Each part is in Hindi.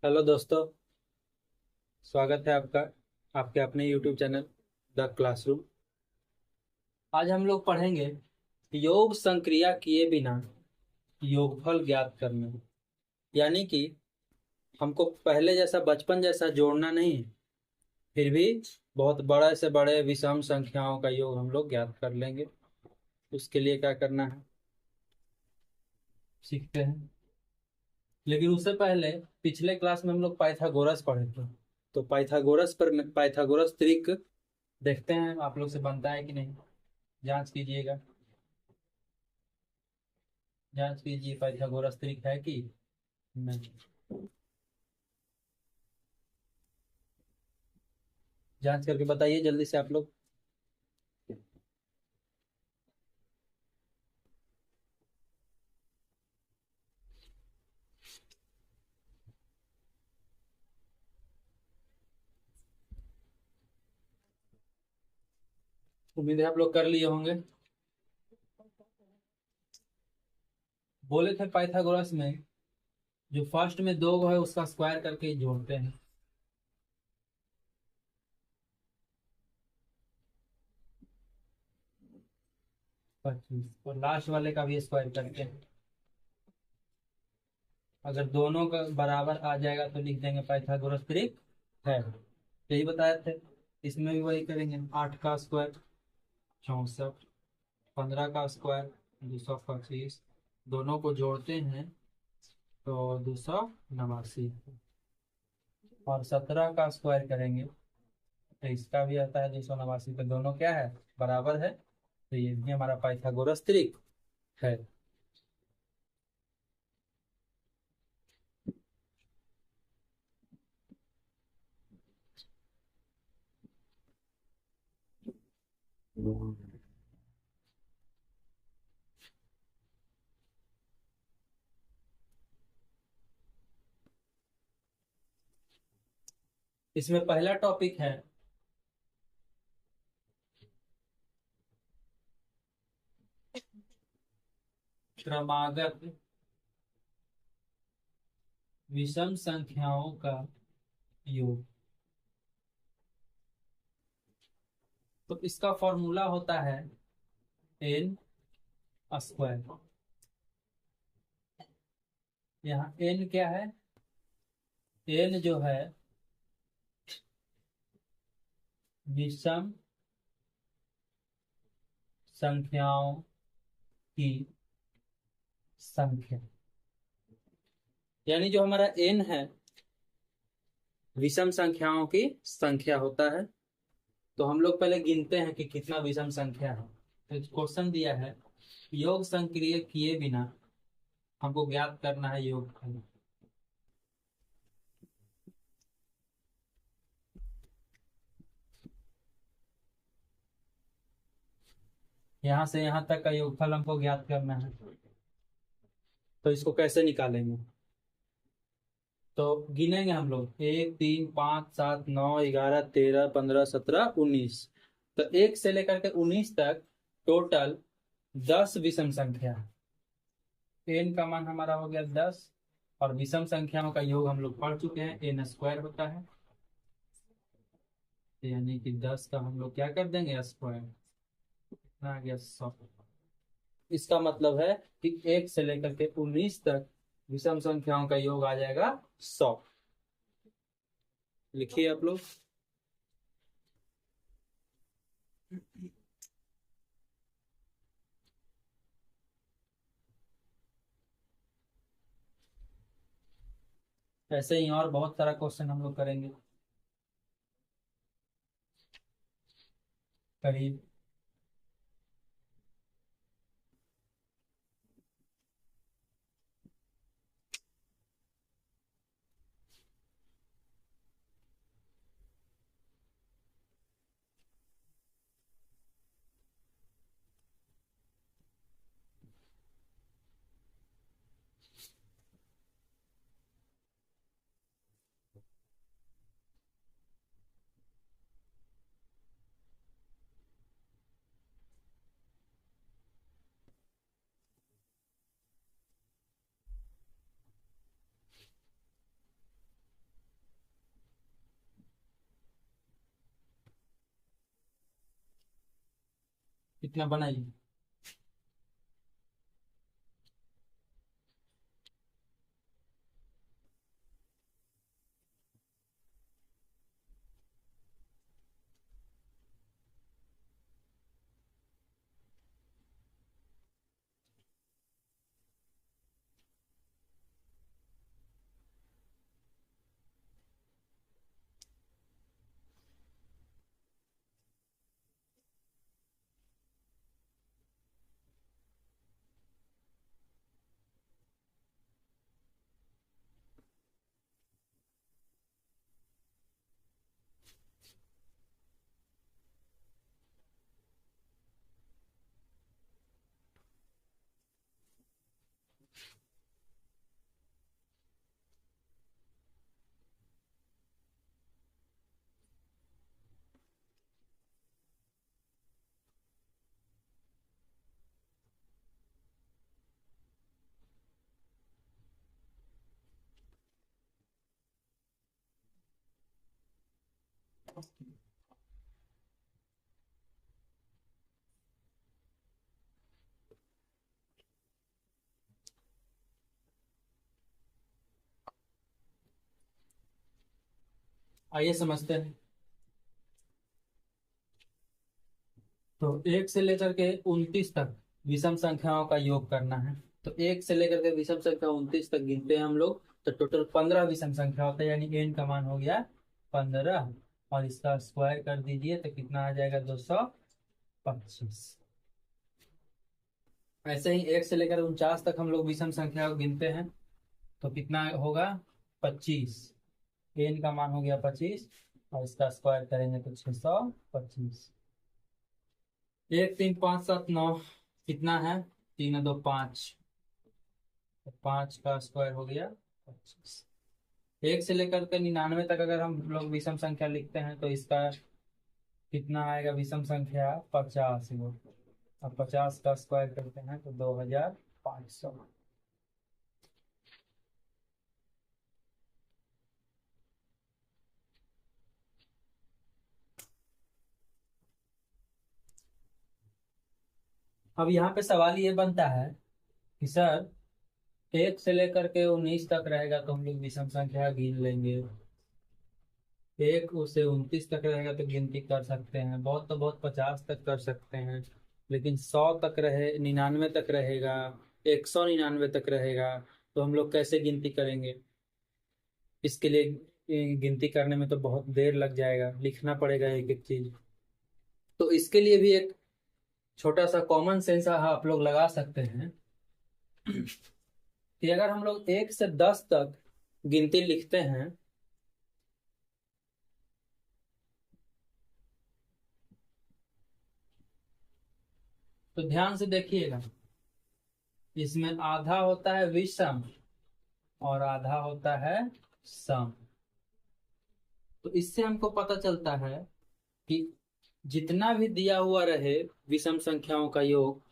हेलो दोस्तों। स्वागत है आपका आपके अपने YouTube चैनल द क्लासरूम। आज हम लोग पढ़ेंगे योग संक्रिया किए बिना योगफल ज्ञात करना। यानी कि हमको पहले जैसा बचपन जैसा जोड़ना नहीं है, फिर भी बहुत बड़े से बड़े विषम संख्याओं का योग हम लोग ज्ञात कर लेंगे। उसके लिए क्या करना है सीखते हैं। लेकिन उससे पहले पिछले क्लास में हम लोग पाइथागोरस पढ़े थे। तो पाइथागोरस त्रिक देखते हैं आप लोग से बनता है कि नहीं। जांच कीजिएगा, जांच कीजिए पाइथागोरस त्रिक है कि नहीं। जांच करके बताइए जल्दी से आप लोग। उम्मीद है आप लोग कर लिए होंगे। बोले थे पाइथागोरस में जो फर्स्ट में दो है उसका स्क्वायर करके ही जोड़ते हैं। 25 और लास्ट वाले का भी स्क्वायर करते हैं। अगर दोनों का बराबर आ जाएगा तो लिख देंगे पाइथागोरस त्रिक है। यही बताए थे। इसमें भी वही करेंगे। 8 का स्क्वायर 64, 15 का स्क्वायर 225, दोनों को जोड़ते हैं तो 289, और 17 का स्क्वायर करेंगे तो इसका भी आता है 289। तो दोनों क्या है, बराबर है। तो ये भी हमारा पाइथागोरस त्रिक है। इसमें पहला टॉपिक है क्रमागत विषम संख्याओं का योग। तो इसका फॉर्मूला होता है एन स्क्वायर। यहाँ एन क्या है, एन जो है विषम संख्याओं की संख्या। यानी जो हमारा एन है विषम संख्याओं की संख्या होता है। तो हम लोग पहले गिनते हैं कि कितना विषम संख्या है। तो क्वेश्चन दिया है योग संक्रिय किए बिना हमको ज्ञात करना है योग। यहाँ से यहाँ तक का योगफल हमको ज्ञात करना है। तो इसको कैसे निकालेंगे, तो गिनेंगे हम लोग 1 3 5 7 9 11 13 15 17 19। तो 1 से लेकर के 19 तक टोटल 10 विषम संख्या है। एन का मान हमारा हो गया 10। और विषम संख्याओं का योग हम लोग पढ़ चुके हैं, एन स्क्वायर होता है। यानी कि 10 का हम लोग क्या कर देंगे स्क्वायर, कितना आ गया 100। इसका मतलब है कि 1 से लेकर के 19 तक विषम संख्याओं का योग आ जाएगा 100। लिखिए आप लोग। ऐसे ही और बहुत सारा क्वेश्चन हम लोग करेंगे करीब। कितना बनाइए। आइए समझते हैं। तो एक से लेकर के 29 तक विषम संख्याओं का योग करना है। तो एक से लेकर के विषम संख्या 29 तक गिनते हैं हम लोग, तो टोटल 15 विषम संख्या होता है, यानी एन का मान हो गया 15। और इसका स्क्वायर कर दीजिए तो कितना आ जाएगा, 225। ऐसे ही एक से लेकर 49 तक हम लोग विषम संख्या को गिनते हैं, तो कितना होगा, 25। एन का मान हो गया 25, और इसका स्क्वायर करेंगे तो 625। 1 3 5 7 9 कितना है, 3 2 5, तो 5 का स्क्वायर हो गया 25। एक से लेकर के 99 तक अगर हम लोग विषम संख्या लिखते हैं तो इसका कितना आएगा, विषम संख्या 50 है। अब 50 का स्क्वायर करते हैं तो 2500। अब यहाँ पे सवाल ये बनता है कि सर, एक से लेकर के 19 तक रहेगा तो हम लोग विषम संख्या गिन लेंगे, एक से 29 तक रहेगा तो गिनती कर सकते हैं, बहुत तो बहुत 50 तक कर सकते हैं, लेकिन 100 तक रहे, 99 तक रहेगा, 199 तक रहेगा, तो हम लोग कैसे गिनती करेंगे। इसके लिए गिनती करने में तो बहुत देर लग जाएगा, लिखना पड़ेगा एक एक चीज। तो इसके लिए भी एक छोटा सा कॉमन सेंस आप लोग लगा सकते हैं कि अगर हम लोग 1 से 10 तक गिनती लिखते हैं, तो ध्यान से देखिएगा, इसमें आधा होता है विषम और आधा होता है सम। तो इससे हमको पता चलता है कि जितना भी दिया हुआ रहे विषम संख्याओं का योग,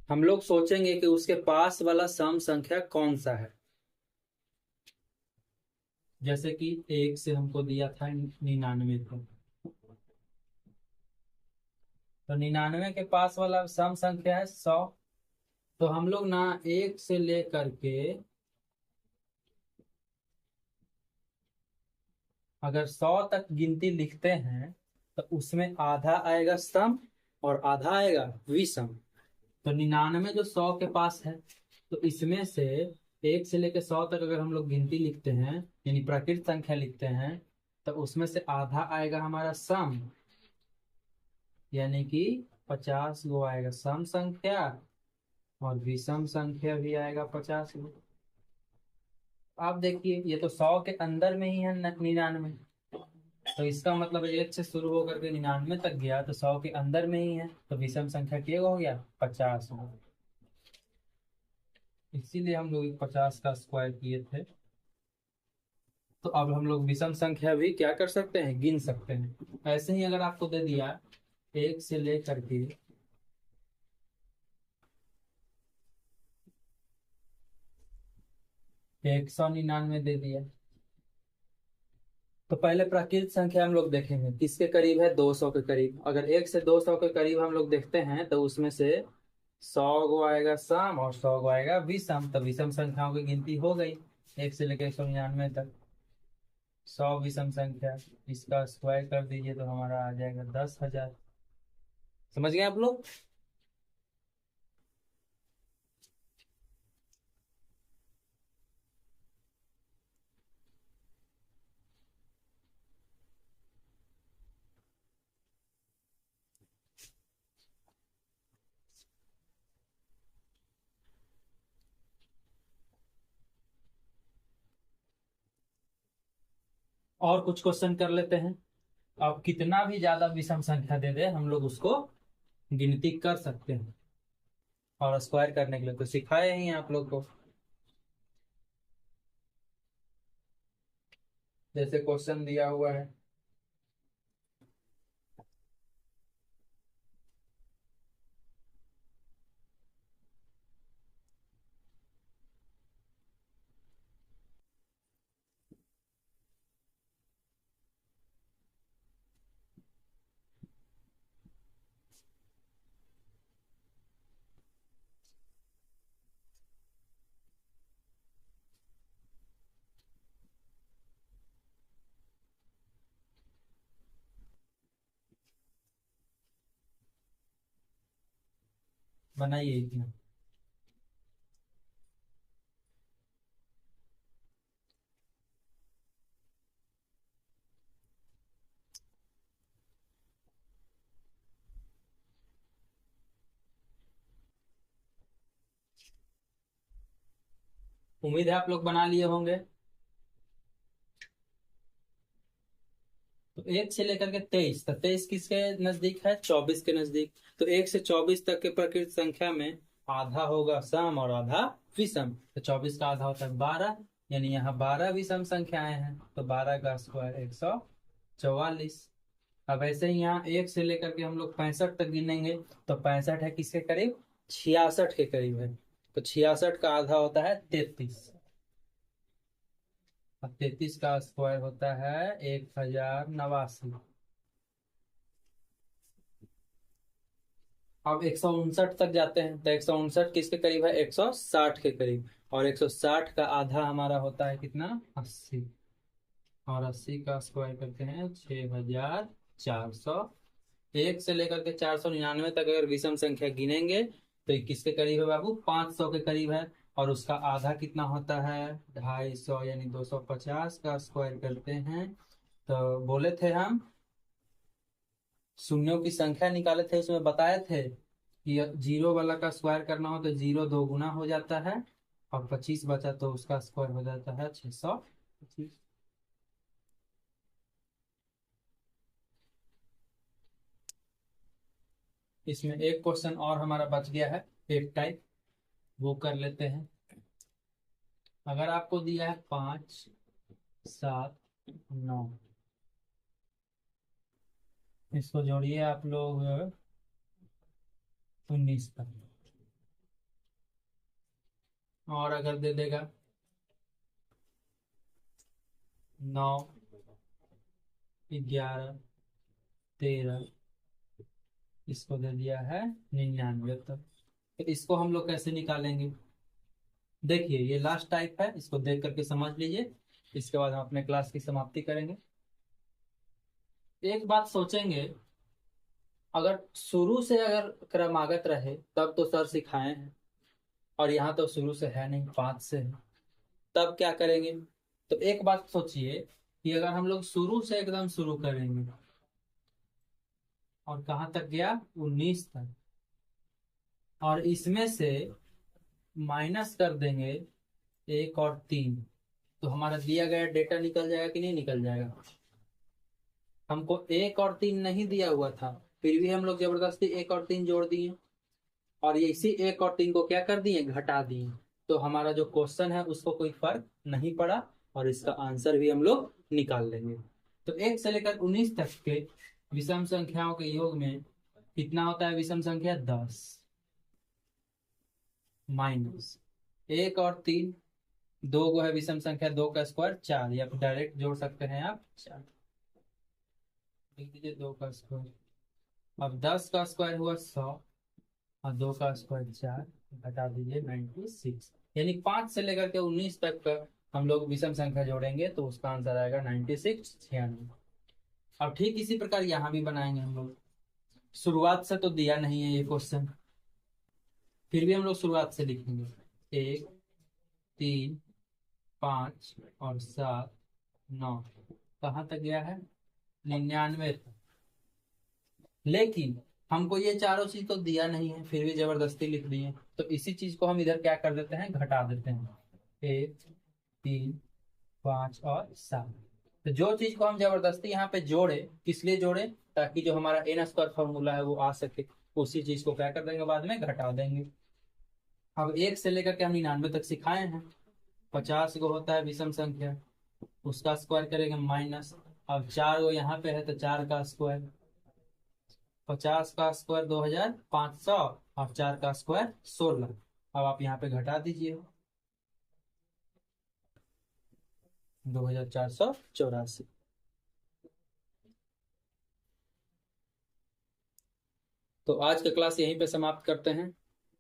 हम लोग सोचेंगे कि उसके पास वाला सम संख्या कौन सा है। जैसे कि एक से हमको दिया था 99 को, तो 99 के पास वाला सम संख्या है 100। तो हम लोग ना एक से लेकर के अगर 100 तक गिनती लिखते हैं तो उसमें आधा आएगा सम और आधा आएगा विषम। तो 99 जो 100 के पास है, तो इसमें से एक से लेकर 100 तक अगर हम लोग गिनती लिखते हैं, यानी प्राकृत संख्या लिखते हैं, तो उसमें से आधा आएगा हमारा सम, यानी कि 50 गो आएगा सम संख्या, और विषम संख्या भी आएगा 50 गो। आप देखिए, ये तो 100 के अंदर में ही है 99, तो इसका मतलब एक से शुरू होकर के 99 तक गया तो 100 के अंदर में ही है, तो विषम संख्या क्या हो गया, 50 हो। इसीलिए हम लोग 50 का स्क्वायर किए थे। तो अब हम लोग विषम संख्या भी क्या कर सकते हैं, गिन सकते हैं। ऐसे ही अगर आपको दे दिया एक से लेकर के 199 दे दिया, तो पहले प्राकृत संख्या हम लोग देखेंगे किसके करीब है, 200 के करीब। अगर 1 से 200 के करीब हम लोग देखते हैं तो उसमें से 100 गो आएगा सम और 100 गो आएगा विषम। तो विषम संख्याओं की गिनती हो गई 1 से लेकर 199 तक। 100 विषम संख्या, इसका स्क्वायर कर दीजिए तो हमारा आ जाएगा 10,000। समझ गए आप लोग। और कुछ क्वेश्चन कर लेते हैं। अब कितना भी ज्यादा विषम संख्या दे दे हम लोग उसको गिनती कर सकते हैं, और स्क्वायर करने के लिए तो सिखाए ही हैं आप लोग को। जैसे क्वेश्चन दिया हुआ है, बनाइए इतना। उम्मीद है आप लोग बना लिए होंगे। तो 1 से लेकर के 23, तो 23 किसके नजदीक है, 24 के नजदीक। तो 1 से 24 तक के प्रकृत संख्या में आधा होगा सम और आधा विषम। तो 24 का आधा होता है 12, यानी यहाँ 12 विषम संख्याएं हैं। तो 12 का स्क्वायर 144। अब ऐसे ही यहाँ 1 से लेकर के हम लोग 65 तक गिनेंगे। तो 65 है किसके करीब, 66 के करीब है। तो 66 का आधा होता है 33। अब 33 का स्क्वायर होता है 1089। अब 159 तक जाते हैं। तो 159 किसके करीब है, 160 के करीब। और 160 का आधा हमारा होता है कितना, 80। और 80 का स्क्वायर करते हैं 6400। 1 से लेकर के 499 तक अगर विषम संख्या गिनेंगे तो ये किसके करीब है बाबू, 500 के करीब है। और उसका आधा कितना होता है, 250, यानी 250 का स्क्वायर करते हैं। तो बोले थे हम शून्यों की संख्या निकाले थे, उसमें बताए थे कि जीरो वाला का स्क्वायर करना हो तो जीरो दो गुना हो जाता है, और 25 बचा तो उसका स्क्वायर हो जाता है 625। इसमें एक क्वेश्चन और हमारा बच गया है, एक टाइप, वो कर लेते हैं। अगर आपको दिया है 5, 7, 9, इसको जोड़िए आप लोग 19 तक। और अगर दे देगा 9, 11, 13, इसको दे दिया है 99 तक। तो इसको हम लोग कैसे निकालेंगे, देखिए ये लास्ट टाइप है, इसको देख करके समझ लीजिए। इसके बाद हम अपने क्लास की समाप्ति करेंगे। एक बात सोचेंगे, अगर शुरू से अगर क्रमागत रहे तब तो सर सिखाए हैं, और यहाँ तो शुरू से है नहीं, 5 से है, तब क्या करेंगे। तो एक बात सोचिए कि अगर हम लोग शुरू से एकदम शुरू करेंगे, और कहाँ तक गया, 19 तक, और इसमें से माइनस कर देंगे 1 और 3, तो हमारा दिया गया डेटा निकल जाएगा कि नहीं निकल जाएगा। हमको 1 और 3 नहीं दिया हुआ था, फिर भी हम लोग जबरदस्ती 1 और 3 जोड़ दिए, और ये इसी 1 और 3 को क्या कर दिए, घटा दिए। तो हमारा जो क्वेश्चन है उसको कोई फर्क नहीं पड़ा, और इसका आंसर भी हम लोग निकाल लेंगे। तो 1 से लेकर 19 तक के विषम संख्याओं के योग में कितना होता है, विषम संख्या 10 माइनस 1 और 3 दो गो है विषम संख्या, 2 का स्क्वायर 4, या फिर डायरेक्ट जोड़ सकते हैं आप 4, लिख दीजिए 2 का स्क्वायर। अब 10 का स्क्वायर हुआ 100, और 2 का स्क्वायर 4, घटा दीजिए 96, यानी 5 से लेकर के 19 तक का हम लोग विषम संख्या जोड़ेंगे तो उसका आंसर आएगा 96, 96। अब ठीक इसी प्रकार यहाँ भी बनाएंगे हम लोग। शुरुआत से तो दिया नहीं है ये क्वेश्चन, फिर भी हम लोग शुरुआत से लिखेंगे। 1, 3, 5 और 7, 9, कहाँ तक गया है? 99 तक। लेकिन हमको ये चारों चीज तो दिया नहीं है, फिर भी जबरदस्ती लिख दिए, तो इसी चीज को हम इधर क्या कर देते हैं, घटा देते हैं। 1, 3, 5 और 7। तो जो चीज को हम जबरदस्ती यहाँ पे जोड़े, किस लिए जोड़े? ताकि जो हमारा एन स्क्वायर फॉर्मूला है वो आ सके, उसी चीज को क्या कर देंगे, बाद में घटा देंगे। अब 1 से लेकर के हम 99 तक सिखाए हैं। 50 गो होता है विषम संख्या, उसका स्क्वायर करेंगे माइनस। अब 4 गो यहाँ पे है तो 4 का स्क्वायर, 50 का स्क्वायर 2500, और 4 का स्क्वायर 16। अब आप यहाँ पे घटा दीजिए, 2484। तो आज का क्लास यहीं पे समाप्त करते हैं,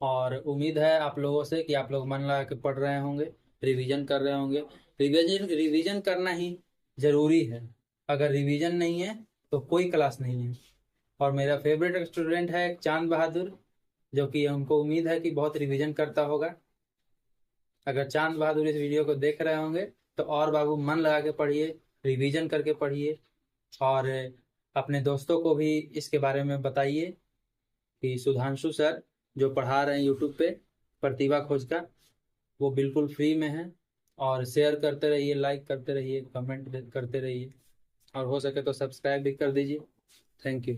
और उम्मीद है आप लोगों से कि आप लोग मन लगा के पढ़ रहे होंगे, रिवीजन कर रहे होंगे। रिवीजन करना ही जरूरी है, अगर रिवीजन नहीं है तो कोई क्लास नहीं है। और मेरा फेवरेट स्टूडेंट है चांद बहादुर, जो कि हमको उम्मीद है कि बहुत रिवीजन करता होगा। अगर चांद बहादुर इस वीडियो को देख रहे होंगे तो और बाबू मन लगा के पढ़िए, रिवीजन करके पढ़िए, और अपने दोस्तों को भी इसके बारे में बताइए कि सुधांशु सर जो पढ़ा रहे हैं यूट्यूब पे प्रतिभा खोज का, वो बिल्कुल फ्री में है। और शेयर करते रहिए, लाइक करते रहिए, कमेंट करते रहिए, और हो सके तो सब्सक्राइब भी कर दीजिए। Thank you.